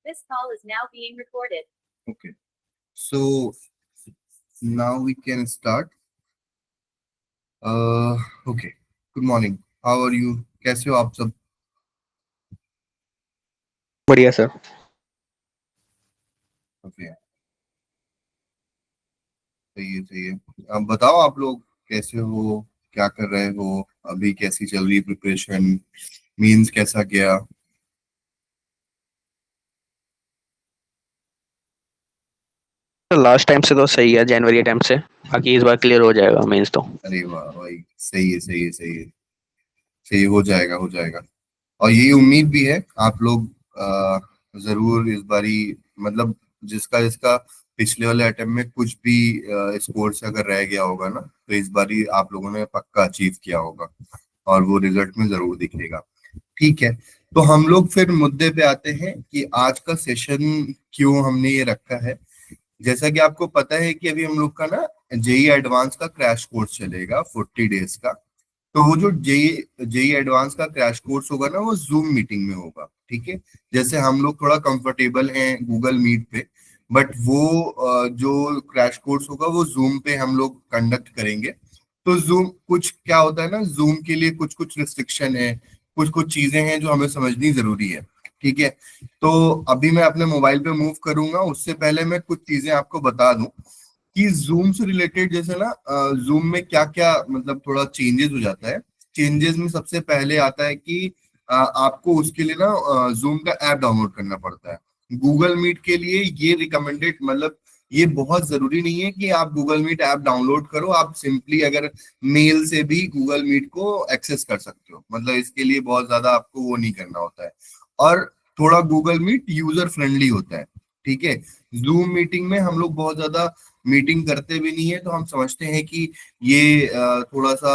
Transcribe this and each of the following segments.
This call is now being recorded. Okay, so now we can start. Okay. Good morning. How are you? कैसे हो आप सब? बढ़िया sir. Okay, सही है सही है। अब बताओ आप लोग कैसे हो, क्या कर रहे हो, अभी कैसी चल रही प्रिपरेशन, मींस कैसा गया? लास्ट टाइम से तो सही है, जनवरी टाइम से। बाकी इस बार क्लियर हो जाएगा मेंस तो। अरे वाह भाई, सही है सही है सही है। सही हो जाएगा हो जाएगा। और यही उम्मीद भी है आप लोग जरूर इस बारी, मतलब जिसका जिसका पिछले वाले अटेम्प्ट में कुछ भी स्कोर से अगर रह गया होगा ना, तो इस बारी आप लोगों ने पक्का अचीव किया होगा और वो रिजल्ट में जरूर दिखेगा। ठीक है, तो हम लोग फिर मुद्दे पे आते हैं कि आज का सेशन क्यों हमने ये रखा है। जैसा कि आपको पता है कि अभी हम लोग का ना जेई एडवांस का क्रैश कोर्स चलेगा 40 डेज का। तो वो जो जेई जेई एडवांस का क्रैश कोर्स होगा ना, वो जूम मीटिंग में होगा। ठीक है, जैसे हम लोग थोड़ा कंफर्टेबल हैं गूगल मीट पे, बट वो जो क्रैश कोर्स होगा वो जूम पे हम लोग कंडक्ट करेंगे। तो जूम कुछ क्या होता है ना, जूम के लिए कुछ कुछ रिस्ट्रिक्शन है, कुछ कुछ चीजें हैं जो हमें समझनी जरूरी है। ठीक है, तो अभी मैं अपने मोबाइल पे मूव करूंगा, उससे पहले मैं कुछ चीजें आपको बता दूं कि जूम से रिलेटेड, जैसे ना जूम में क्या क्या मतलब थोड़ा चेंजेस हो जाता है। चेंजेस में सबसे पहले आता है कि आपको उसके लिए ना जूम का ऐप डाउनलोड करना पड़ता है। गूगल मीट के लिए ये रिकमेंडेड, मतलब ये बहुत जरूरी नहीं है कि आप गूगल मीट ऐप डाउनलोड करो। आप सिंपली अगर मेल से भी गूगल मीट को एक्सेस कर सकते हो, मतलब इसके लिए बहुत ज्यादा आपको वो नहीं करना होता है। और थोड़ा गूगल मीट यूजर फ्रेंडली होता है। ठीक है, जूम मीटिंग में हम लोग बहुत ज्यादा मीटिंग करते भी नहीं है, तो हम समझते हैं कि ये थोड़ा सा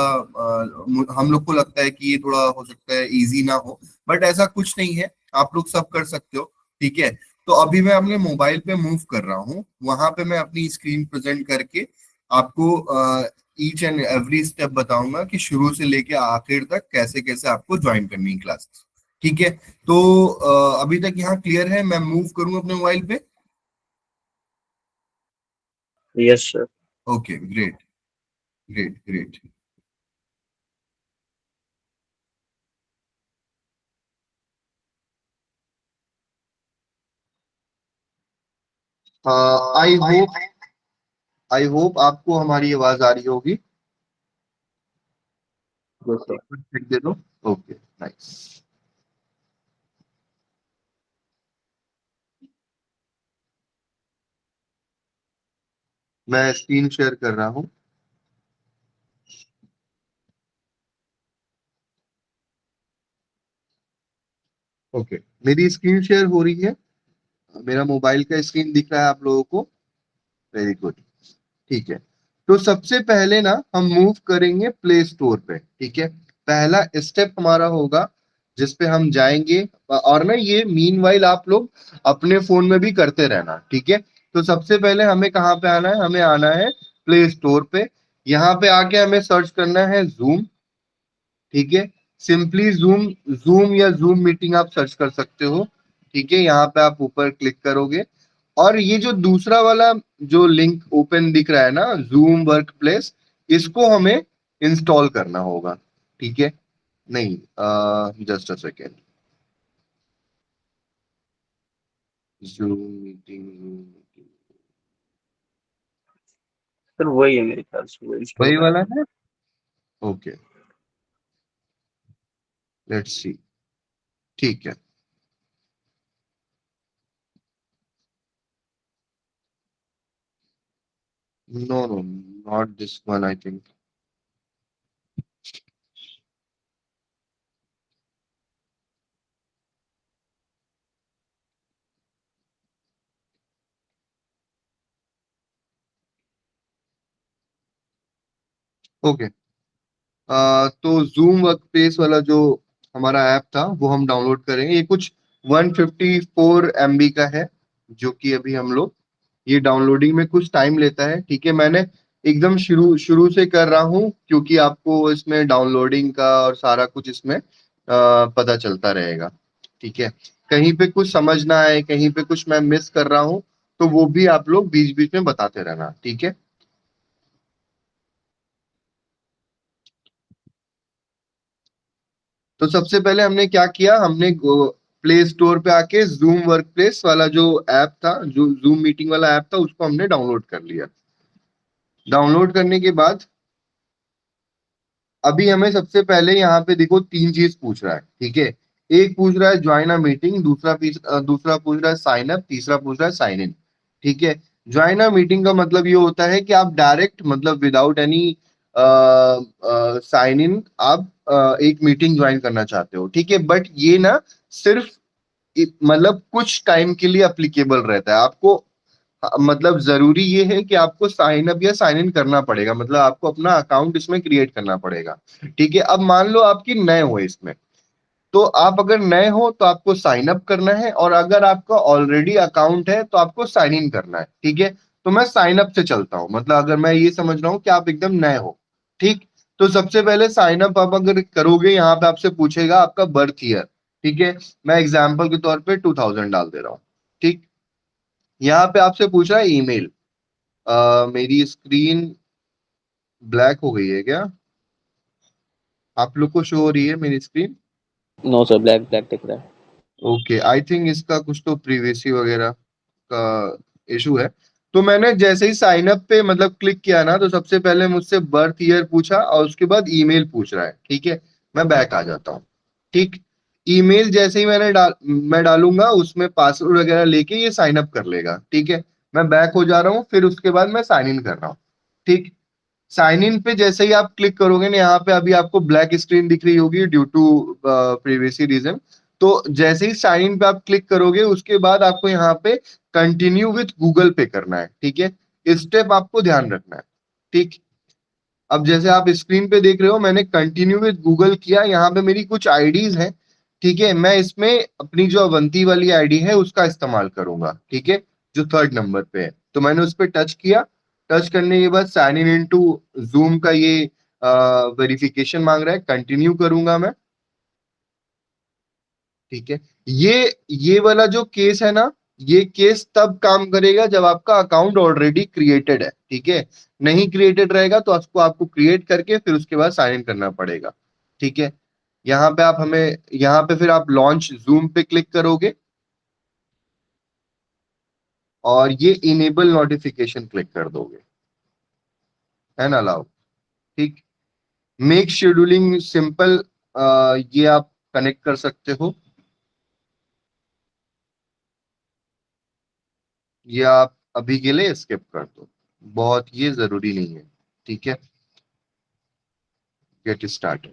हम लोग को लगता है कि ये थोड़ा हो सकता है इजी ना हो, बट ऐसा कुछ नहीं है, आप लोग सब कर सकते हो। ठीक है, तो अभी मैं अपने मोबाइल पे मूव कर रहा हूँ, वहां पे मैं अपनी स्क्रीन प्रेजेंट करके आपको ईच एंड एवरी स्टेप बताऊंगा कि शुरू से लेके आखिर तक कैसे कैसे आपको ज्वाइन करनी है क्लासेस। ठीक है, तो अभी तक यहाँ क्लियर है? मैं मूव करूँ अपने मोबाइल पे? Yes sir. Okay, great great great. I hope आपको हमारी आवाज आ रही होगी। एक मिनट check दे दो। Okay, nice. मैं स्क्रीन शेयर कर रहा हूँ। ओके, मेरी स्क्रीन शेयर हो रही है, मेरा मोबाइल का स्क्रीन दिख रहा है आप लोगों को? Very good. ठीक है, तो सबसे पहले ना हम मूव करेंगे प्ले स्टोर पे। ठीक है, पहला स्टेप हमारा होगा जिस पे हम जाएंगे, और ना ये मीनवाइल आप लोग अपने फोन में भी करते रहना। ठीक है, तो सबसे पहले हमें कहाँ पे आना है? हमें आना है प्ले स्टोर पे। यहाँ पे आके हमें सर्च करना है जूम। ठीक है, सिंपली जूम, जूम या जूम मीटिंग आप सर्च कर सकते हो। ठीक है, यहाँ पे आप ऊपर क्लिक करोगे और ये जो दूसरा वाला जो लिंक ओपन दिख रहा है ना, जूम वर्क प्लेस, इसको हमें इंस्टॉल करना होगा। ठीक है, नहीं, just a second. Zoom meeting sir वही है मेरे ख्याल से, वो इंस्टॉल वही करना वाला है। है। Okay, let's see. ठीक है, no no, not this one I think. Okay, तो जूम वर्क प्लेस वाला जो हमारा ऐप था वो हम डाउनलोड करेंगे। ये कुछ 154 MB का है, जो कि अभी हम लोग, ये डाउनलोडिंग में कुछ टाइम लेता है। ठीक है, मैंने एकदम शुरू शुरू से कर रहा हूँ क्योंकि आपको इसमें डाउनलोडिंग का और सारा कुछ इसमें पता चलता रहेगा। ठीक है, कहीं पे कुछ समझ ना आए, कहीं पे कुछ मैं मिस कर रहा हूं, तो वो भी आप लोग बीच बीच में बताते रहना, ठीक है। तो सबसे पहले हमने क्या किया, हमने प्ले स्टोर पे आके जूम वर्क प्लेस वाला जो ऐप था, जो जूम मीटिंग वाला ऐप था, उसको हमने डाउनलोड कर लिया। डाउनलोड करने के बाद अभी हमें सबसे पहले यहाँ पे देखो 3 चीज पूछ रहा है, ठीक है। एक पूछ रहा है ज्वाइन अ मीटिंग, दूसरा पूछ रहा है साइन अप, तीसरा पूछ रहा है साइन इन, ठीक है। ज्वाइन अ मीटिंग का मतलब ये होता है कि आप डायरेक्ट, मतलब विदाउट एनी साइन इन, आप एक मीटिंग ज्वाइन करना चाहते हो, ठीक है। बट ये ना सिर्फ मतलब कुछ टाइम के लिए अप्लीकेबल रहता है आपको। मतलब जरूरी ये है कि आपको साइन अप या साइन इन करना पड़ेगा, मतलब आपको अपना अकाउंट इसमें क्रिएट करना पड़ेगा, ठीक है। अब मान लो आपकी नए हो इसमें, तो आप अगर नए हो तो आपको साइन अप करना है, और अगर आपका ऑलरेडी अकाउंट है तो आपको साइन इन करना है, ठीक है। तो मैं साइन अप से चलता हूँ, मतलब अगर मैं ये समझ रहा हूँ कि आप एकदम नए हो, ठीक। तो सबसे पहले साइन अप आप अगर करोगे, यहाँ पे आपसे पूछेगा आपका बर्थ ईयर, ठीक है। मैं एग्जाम्पल के तौर पे 2000 डाल दे रहा हूँ, ठीक। यहाँ पे आपसे पूछ रहा है ईमेल। मेरी स्क्रीन ब्लैक हो गई है क्या? आप लोग को शो हो रही है मेरी screen? No sir, black black दिख रहा है। ओके, आई थिंक इसका कुछ तो प्रीवियसी वगैरह का इशू है। तो मैंने जैसे ही साइन अप पे मतलब क्लिक किया ना, तो सबसे पहले मुझसे बर्थ ईयर पूछा और उसके बाद ईमेल पूछ रहा है, ठीक है। मैं बैक आ जाता हूँ, ठीक। ईमेल जैसे ही मैं डालूंगा, उसमें पासवर्ड वगैरह लेके ये साइन अप कर लेगा, ठीक है। मैं बैक हो जा रहा हूँ, फिर उसके बाद मैं साइन इन कर रहा हूँ, ठीक। साइन इन पे जैसे ही आप क्लिक करोगे ना, यहाँ पे अभी आपको ब्लैक स्क्रीन दिख रही होगी ड्यू टू प्रीवियसली रीजन। तो जैसे ही साइन इन पे आप क्लिक करोगे, उसके बाद आपको यहाँ पे कंटिन्यू विथ गूगल पे करना है, ठीक है। इस स्टेप आपको ध्यान रखना है, ठीक। अब जैसे आप स्क्रीन पे देख रहे हो, मैंने कंटिन्यू विथ गूगल किया, यहाँ पे मेरी कुछ आईडीज हैं, ठीक है। मैं इसमें अपनी जो अवंती वाली आईडी है उसका इस्तेमाल करूंगा, ठीक है, जो 3rd नंबर पे है। तो मैंने उस पर टच किया। टच करने के बाद साइन इन इनटू जूम का ये वेरिफिकेशन मांग रहा है, कंटिन्यू करूंगा मैं, ठीक है। ये वाला जो केस है ना, ये केस तब काम करेगा जब आपका अकाउंट ऑलरेडी क्रिएटेड है, ठीक है। नहीं क्रिएटेड रहेगा तो उसको आपको क्रिएट करके फिर उसके बाद साइन इन करना पड़ेगा, ठीक है। यहाँ पे आप हमें यहाँ पे फिर आप लॉन्च जूम पे क्लिक करोगे और ये इनेबल नोटिफिकेशन क्लिक कर दोगे, है ना, अलाउ, ठीक। मेक शेड्यूलिंग सिंपल, ये आप कनेक्ट कर सकते हो, ये आप अभी के लिए स्किप कर दो, बहुत ये जरूरी नहीं है, ठीक है। Get start.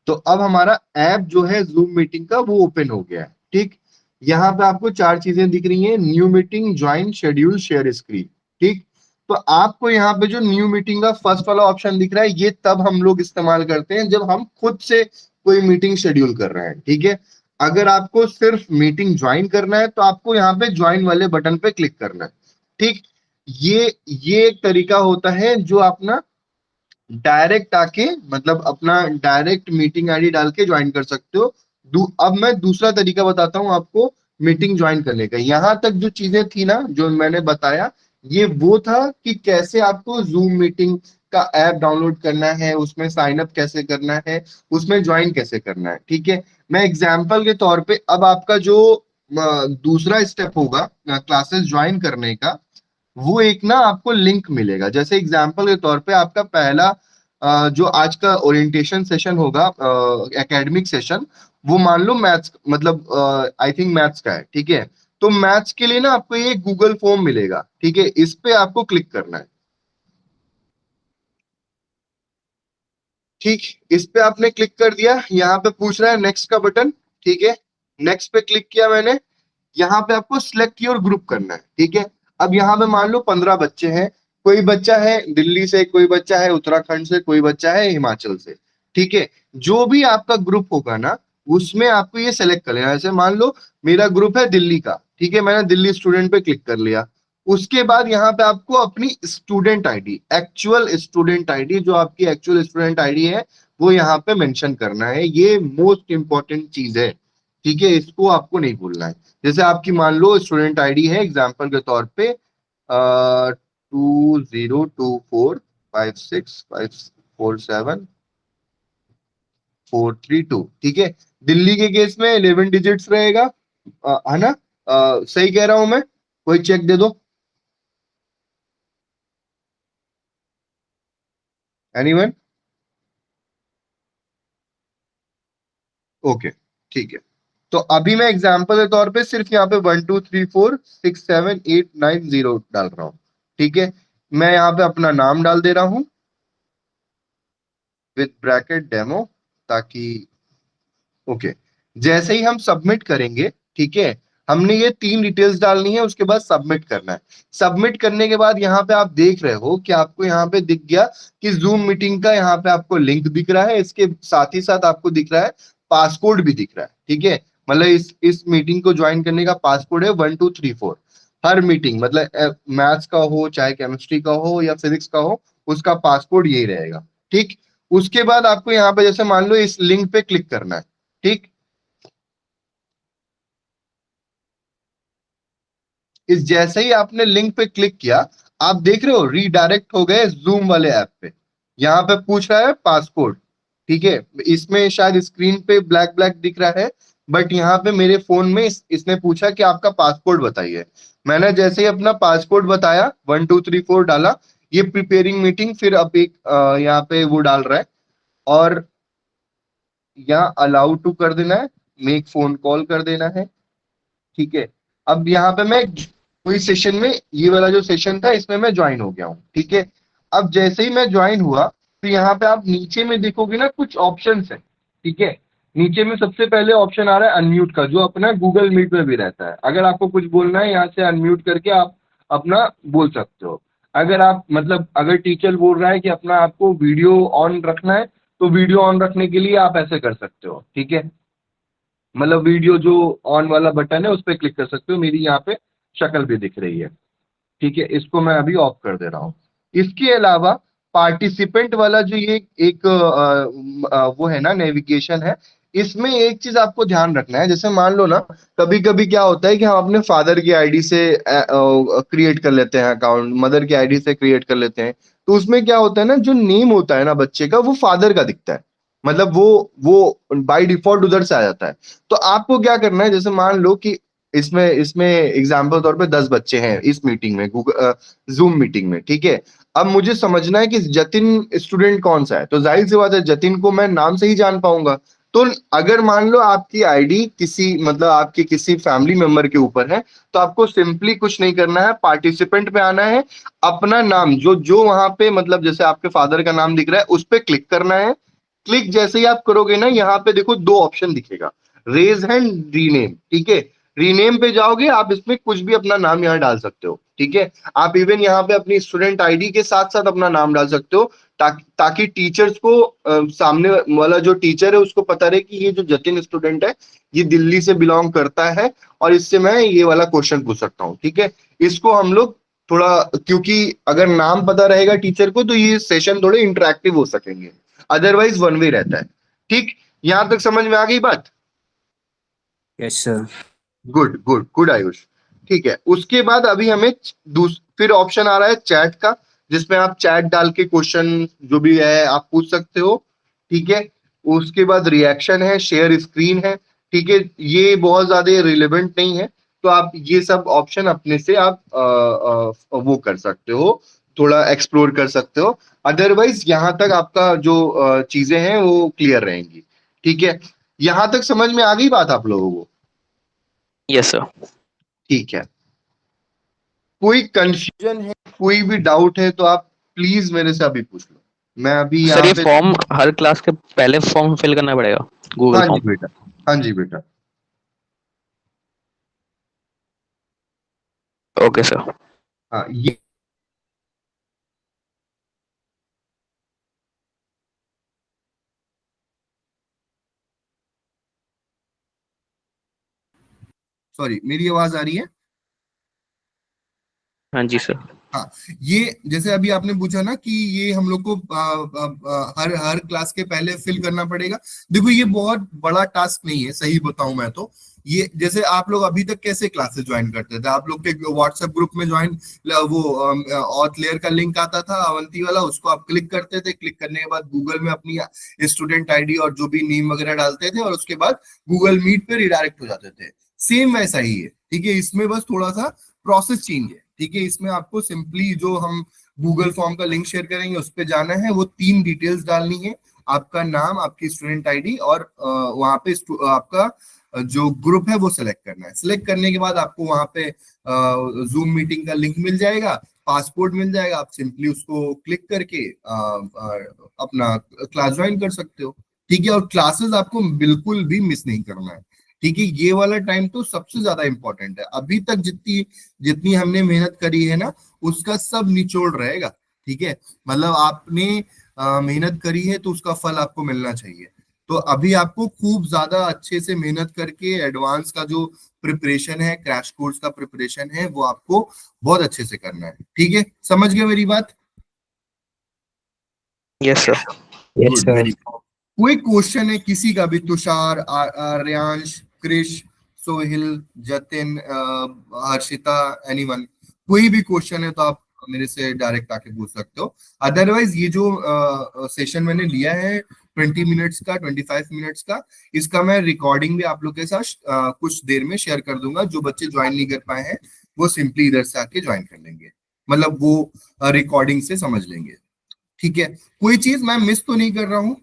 तो अब हमारा ऐप जो है जूम मीटिंग का वो ओपन हो गया है, ठीक। यहाँ पे आपको 4 चीजें दिख रही हैं, new meeting, join, schedule, share screen, ठीक। तो आपको यहाँ पे जो न्यू मीटिंग का फर्स्ट वाला ऑप्शन दिख रहा है, ये तब हम लोग इस्तेमाल करते हैं जब हम खुद से कोई मीटिंग शेड्यूल कर रहे हैं, ठीक है। अगर आपको सिर्फ मीटिंग ज्वाइन करना है तो आपको यहाँ पे ज्वाइन वाले बटन पे क्लिक करना है, ठीक। ये एक तरीका होता है जो आप ना डायरेक्ट आके, मतलब अपना डायरेक्ट मीटिंग आईडी डाल के ज्वाइन कर सकते हो। अब मैं दूसरा तरीका बताता हूँ आपको मीटिंग ज्वाइन करने का। यहाँ तक जो चीजें थी ना जो मैंने बताया, ये वो था कि कैसे आपको जूम मीटिंग का ऐप डाउनलोड करना है, उसमें साइन अप कैसे करना है, उसमें ज्वाइन कैसे करना है, ठीक है। मैं एग्जाम्पल के तौर पे अब आपका जो दूसरा स्टेप होगा क्लासेस ज्वाइन करने का, वो एक ना आपको लिंक मिलेगा। जैसे एग्जांपल के तौर पे आपका पहला जो आज का ओरिएंटेशन सेशन होगा, एकेडमिक सेशन, वो मान लो मैथ्स, मतलब आई थिंक मैथ्स का है, ठीक है। तो मैथ्स के लिए ना आपको ये गूगल फॉर्म मिलेगा, ठीक है, इस पे आपको क्लिक करना है, ठीक। इस पे आपने क्लिक कर दिया, यहाँ पे पूछ रहा है नेक्स्ट का बटन, ठीक है। नेक्स्ट पे क्लिक किया मैंने। यहाँ पे आपको सिलेक्ट योर ग्रुप करना है, ठीक है। अब यहाँ पे मान लो 15 बच्चे हैं, कोई बच्चा है दिल्ली से, कोई बच्चा है उत्तराखंड से, कोई बच्चा है हिमाचल से, ठीक है। जो भी आपका ग्रुप होगा ना, उसमें आपको ये सेलेक्ट कर लेना। जैसे मान लो मेरा ग्रुप है दिल्ली का, ठीक है, मैंने दिल्ली स्टूडेंट पे क्लिक कर लिया। उसके बाद यहाँ पे आपको अपनी student ID, actual student ID, जो आपकी एक्चुअल स्टूडेंट आईडी है, वो यहाँ पे मेंशन करना है। ये मोस्ट इंपॉर्टेंट चीज है, ठीक है, इसको आपको नहीं भूलना है। जैसे आपकी मान लो स्टूडेंट आईडी है एग्जाम्पल के तौर पे 20245647 432, ठीक है। दिल्ली के केस में 11 डिजिट्स रहेगा, है ना? सही कह रहा हूं मैं? कोई चेक दे दो, एनीवन? ओके, ठीक है। तो अभी मैं एग्जाम्पल के तौर पे सिर्फ यहाँ पे 1 2 3 4 6 7 8 9 0 डाल रहा हूँ, ठीक है। मैं यहाँ पे अपना नाम डाल दे रहा हूँ विथ ब्रैकेट डेमो, ताकि ओके। जैसे ही हम सबमिट करेंगे, ठीक है, हमने ये 3 डिटेल्स डालनी है, उसके बाद सबमिट करना है। सबमिट करने के बाद यहाँ पे आप देख रहे हो कि आपको यहाँ पे दिख गया कि जूम मीटिंग का यहाँ पे आपको लिंक दिख रहा है, इसके साथ ही साथ आपको दिख रहा है पासकोड भी दिख रहा है, ठीक है। मतलब इस मीटिंग को ज्वाइन करने का पासकोड है 1234। हर मीटिंग मतलब मैथ्स का हो चाहे केमिस्ट्री का हो या फिजिक्स का हो, उसका पासकोड यही रहेगा, ठीक। उसके बाद आपको यहाँ पे जैसे मान लो इस लिंक पे क्लिक करना है, ठीक। इस जैसे ही आपने लिंक पे क्लिक किया, आप देख रहे हो रीडायरेक्ट हो गए जूम वाले ऐप पे। यहाँ पे पूछ रहा है पासपोर्ट, ठीक है। इसमें शायद स्क्रीन पे ब्लैक ब्लैक दिख रहा है, बट यहाँ पे मेरे फोन में इसने पूछा कि आपका पासपोर्ट बताइए। मैंने जैसे ही अपना पासपोर्ट बताया 1234 डाला, ये प्रिपेयरिंग मीटिंग फिर अब एक यहाँ पे वो डाल रहा है, और यहाँ अलाउ टू कर देना है, मेक फोन कॉल कर देना है, ठीक है। अब यहाँ पे मैं कोई सेशन में, ये वाला जो सेशन था इसमें मैं ज्वाइन हो गया हूँ, ठीक है। अब जैसे ही मैं ज्वाइन हुआ, तो यहाँ पे आप नीचे में देखोगे ना कुछ ऑप्शंस है, ठीक है। नीचे में सबसे पहले ऑप्शन आ रहा है अनम्यूट का, जो अपना गूगल मीट में भी रहता है। अगर आपको कुछ बोलना है यहाँ से अनम्यूट करके आप अपना बोल सकते हो। अगर आप मतलब अगर टीचर बोल रहा है कि अपना आपको वीडियो ऑन रखना है, तो वीडियो ऑन रखने के लिए आप ऐसे कर सकते हो, ठीक है। मतलब वीडियो जो ऑन वाला बटन है उस पर क्लिक कर सकते हो, मेरी यहाँ पे शक्ल भी दिख रही है, ठीक है। इसको मैं अभी ऑफ कर दे रहा हूँ। इसके अलावा पार्टिसिपेंट वाला जो ये एक वो है ना नेविगेशन है, इसमें एक चीज आपको ध्यान रखना है। जैसे मान लो ना, कभी कभी क्या होता है कि हम अपने फादर की आईडी से क्रिएट कर लेते हैं अकाउंट, मदर की आईडी से क्रिएट कर लेते हैं। तो उसमें क्या होता है ना, जो नेम होता है ना बच्चे का, वो फादर का दिखता है। मतलब वो बाय डिफॉल्ट उधर से आ जाता है। तो आपको क्या करना है, जैसे मान लो कि इसमें इसमें एग्जाम्पल तौर पे 10 बच्चे हैं इस मीटिंग में, गूगल जूम मीटिंग में, ठीक है। अब मुझे समझना है कि जतिन स्टूडेंट कौन सा है, तो जाहिर सी बात है जतिन को मैं नाम से ही जान पाऊंगा। तो अगर मान लो आपकी आईडी किसी मतलब आपके किसी फैमिली मेंबर के ऊपर है, तो आपको सिंपली कुछ नहीं करना है, पार्टिसिपेंट पे आना है, अपना नाम जो जो वहां पे मतलब जैसे आपके फादर का नाम दिख रहा है उस पर क्लिक करना है। क्लिक जैसे ही आप करोगे ना, यहाँ पे देखो 2 ऑप्शन दिखेगा, रेज हैंड, रीनेम, ठीक है। रीनेम पे जाओगे, आप इसमें कुछ भी अपना नाम यहाँ डाल सकते हो, ठीक है। आप इवन यहाँ पे अपनी स्टूडेंट आईडी के साथ साथ अपना नाम डाल सकते हो, ताकि टीचर्स को सामने वाला जो टीचर है उसको पता रहे कि ये जो जतिन स्टूडेंट है ये दिल्ली से बिलोंग करता है, और इससे मैं ये वाला क्वेश्चन पूछ सकता हूँ, ठीक है। इसको हम लोग थोड़ा, क्योंकि अगर नाम पता रहेगा टीचर को तो ये सेशन थोड़े इंटरेक्टिव हो सकेंगे, अदरवाइज वन वे रहता है, ठीक। यहां तक समझ में आ गई बात? Yes sir. Good good good Ayush, ठीक है। उसके बाद अभी हमें फिर ऑप्शन आ रहा है चैट का, जिसमें आप चैट डाल के क्वेश्चन जो भी है आप पूछ सकते हो, ठीक है। उसके बाद रिएक्शन है, शेयर स्क्रीन है, ठीक है। ये बहुत ज्यादा रिलेवेंट नहीं है, तो आप ये सब ऑप्शन अपने से आप वो कर सकते हो, थोड़ा एक्सप्लोर कर सकते हो। अदरवाइज यहाँ तक आपका जो चीजें हैं वो क्लियर रहेंगी, ठीक है। यहां तक समझ में आ गई बात आप लोगों को? Yes sir. ठीक है। कोई कंफ्यूजन है, कोई भी डाउट है तो आप प्लीज मेरे से अभी पूछ लो। मैं अभी सर यहाँ ये पे, फॉर्म हर क्लास के पहले फॉर्म फिल करना पड़ेगा, गूगल हाँ जी फॉर्म? बेटा, हाँ जी बेटा। Okay sir. हाँ ये सॉरी, मेरी आवाज आ रही है? हाँ जी सर। हाँ, ये जैसे अभी आपने पूछा ना कि ये हम लोग को हर हर क्लास के पहले फिल करना पड़ेगा। देखो ये बहुत बड़ा टास्क नहीं है, सही बताऊं मैं तो। ये जैसे आप लोग अभी तक कैसे क्लासेस ज्वाइन करते थे, आप लोग के व्हाट्सएप ग्रुप में ज्वाइन, वो ऑथ लेयर का लिंक आता था अवंती वाला, उसको आप क्लिक करते थे, क्लिक करने के बाद गूगल में अपनी स्टूडेंट आईडी और जो भी नेम वगैरह डालते थे और उसके बाद गूगल मीट पे रिडायरेक्ट हो जाते थे। सेम वैसा ही है, ठीक है। इसमें बस थोड़ा सा प्रोसेस चेंज है, ठीक है। इसमें आपको सिंपली जो हम गूगल फॉर्म का लिंक शेयर करेंगे उस पर जाना है, वो 3 डिटेल्स डालनी है, आपका नाम, आपकी स्टूडेंट आईडी और वहां पे आपका जो ग्रुप है वो सिलेक्ट करना है। सिलेक्ट करने के बाद आपको वहां पे जूम मीटिंग का लिंक मिल जाएगा, पासपोर्ट मिल जाएगा, आप सिंपली उसको क्लिक करके अपना क्लास ज्वाइन कर सकते हो, ठीक है। और क्लासेस आपको बिल्कुल भी मिस नहीं करना है, ठीक है। ये वाला टाइम तो सबसे ज्यादा इंपॉर्टेंट है, अभी तक जितनी जितनी हमने मेहनत करी है ना उसका सब निचोड़ रहेगा, ठीक है। मतलब आपने मेहनत करी है तो उसका फल आपको मिलना चाहिए। तो अभी आपको खूब ज्यादा अच्छे से मेहनत करके एडवांस का जो प्रिपरेशन है, क्रैश कोर्स का प्रिपरेशन है, वो आपको बहुत अच्छे से करना है, ठीक है। समझ गए मेरी बात? Yes sir. Yes, good, sir. Very. कोई क्वेश्चन है किसी का भी? तुषार, आर्यांश, कृष, सोहिल, जतिन, हर्षिता, एनीवन, कोई भी क्वेश्चन है तो आप मेरे से डायरेक्ट आके पूछ सकते हो। अदरवाइज ये जो सेशन मैंने लिया है 20 मिनट्स का, 25 मिनट्स का, इसका मैं रिकॉर्डिंग भी आप लोग के साथ कुछ देर में शेयर कर दूंगा। जो बच्चे ज्वाइन नहीं कर पाए हैं वो सिंपली इधर से आके ज्वाइन कर लेंगे, मतलब वो रिकॉर्डिंग से समझ लेंगे, ठीक है। कोई चीज मैं मिस तो नहीं कर रहा हूँ?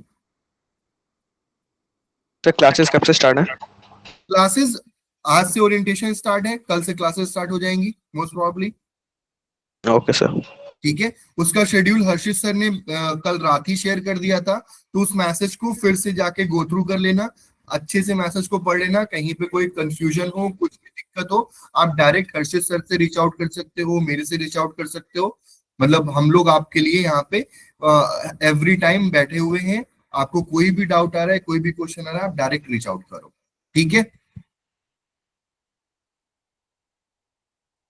सर क्लासेस कब से स्टार्ट है? क्लासेस आज से ओरिएंटेशन स्टार्ट है, कल से क्लासेस स्टार्ट हो जाएंगी मोस्ट प्रोबेबली, ओके सर। ठीक है। उसका शेड्यूल हर्षित सर ने कल रात ही शेयर कर दिया था, तो उस मैसेज को फिर से जाके गो थ्रू कर लेना, अच्छे से मैसेज को पढ़ लेना। कहीं पे कोई कंफ्यूजन हो, कुछ भी दिक्कत हो, आप डायरेक्ट हर्षित सर से रीच आउट कर सकते हो, मेरे से रीच आउट कर सकते हो। मतलब हम लोग आपके लिए यहाँ पे एवरी टाइम बैठे हुए हैं। आपको कोई भी डाउट आ रहा है, कोई भी क्वेश्चन आ रहा है, आप डायरेक्ट रीच आउट करो, ठीक है।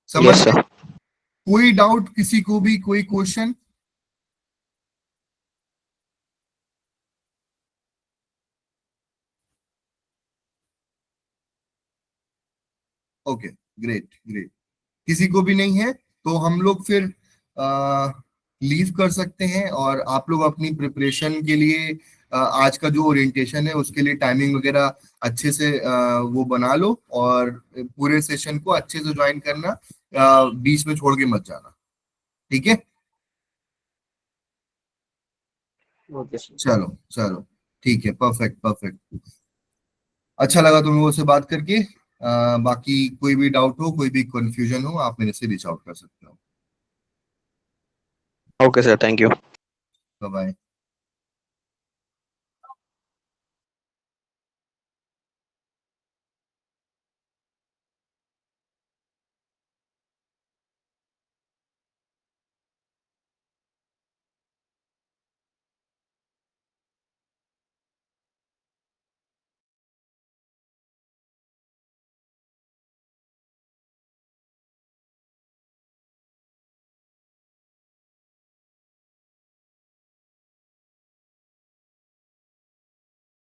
समझ यस गए? सर। कोई डाउट किसी को भी, कोई क्वेश्चन? Okay, great great. किसी को भी नहीं है तो हम लोग फिर लीव कर सकते हैं, और आप लोग अपनी प्रिपरेशन के लिए आज का जो ओरिएंटेशन है उसके लिए टाइमिंग वगैरह अच्छे से वो बना लो, और पूरे सेशन को अच्छे से ज्वाइन करना, बीच में छोड़ के मत जाना, ठीक है। Okay, sir. चलो चलो, ठीक है, परफेक्ट परफेक्ट। अच्छा लगा तुम लोगों से बात करके। बाकी कोई भी डाउट हो, कोई भी कंफ्यूजन हो, आप मेरे से रीच आउट कर सकते हो। Okay sir, thank you. Bye bye.